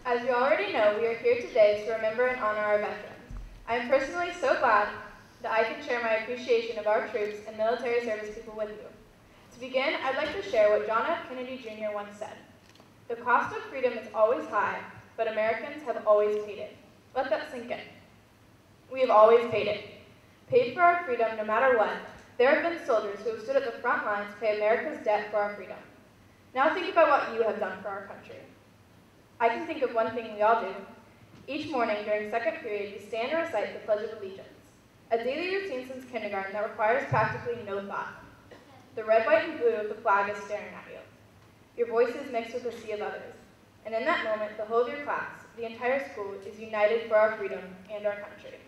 As you already know, we are here today to remember and honor our veterans. I am personally so glad that I can share my appreciation of our troops and military service people with you. To begin, I'd like to share what John F. Kennedy Jr. once said. The cost of freedom is always high, but Americans have always paid it. Let that sink in. We have always paid it. Paid for our freedom no matter what. There have been soldiers who have stood at the front lines to pay America's debt for our freedom. Now think about what you have done for our country. I can think of one thing we all do. Each morning during second period, we stand and recite the Pledge of Allegiance, a daily routine since kindergarten that requires practically no thought. The red, white, and blue of the flag is staring at you. Your voice is mixed with a sea of others. And in that moment, the whole of your class, the entire school, is united for our freedom and our country.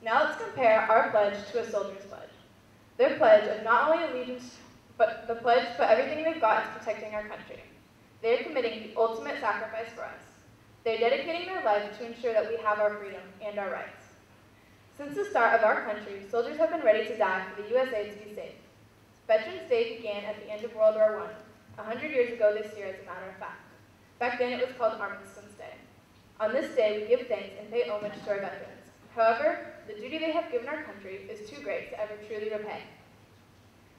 Now let's compare our pledge to a soldier's pledge. Their pledge of not only allegiance, but the pledge to put everything they've got into protecting our country. They are committing the ultimate sacrifice for us. They are dedicating their life to ensure that we have our freedom and our rights. Since the start of our country, soldiers have been ready to die for the USA to be safe. Veterans Day began at the end of World War I, 100 years ago this year as a matter of fact. Back then it was called Armistice Day. On this day, we give thanks and pay homage to our veterans. However, the duty they have given our country is too great to ever truly repay.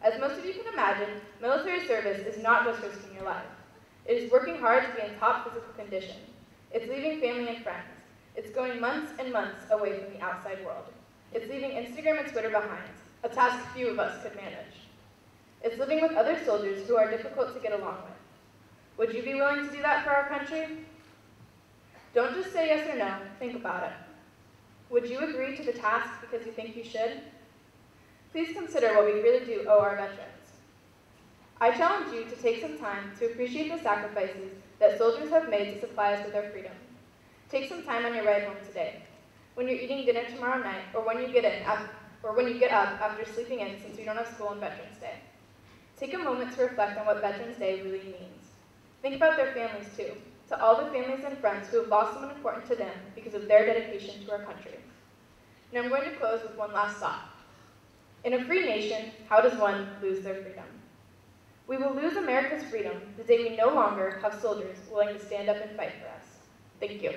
As most of you can imagine, military service is not just risking your life. It is working hard to be in top physical condition. It's leaving family and friends. It's going months and months away from the outside world. It's leaving Instagram and Twitter behind, a task few of us could manage. It's living with other soldiers who are difficult to get along with. Would you be willing to do that for our country? Don't just say yes or no, think about it. Would you agree to the task because you think you should? Please consider what we really do owe our veterans. I challenge you to take some time to appreciate the sacrifices that soldiers have made to supply us with our freedom. Take some time on your ride home today, when you're eating dinner tomorrow night, or when you get up after sleeping in since we don't have school on Veterans Day. Take a moment to reflect on what Veterans Day really means. Think about their families too, to all the families and friends who have lost someone important to them because of their dedication to our country. Now I'm going to close with one last thought. In a free nation, how does one lose their freedom? We will lose America's freedom the day we no longer have soldiers willing to stand up and fight for us. Thank you.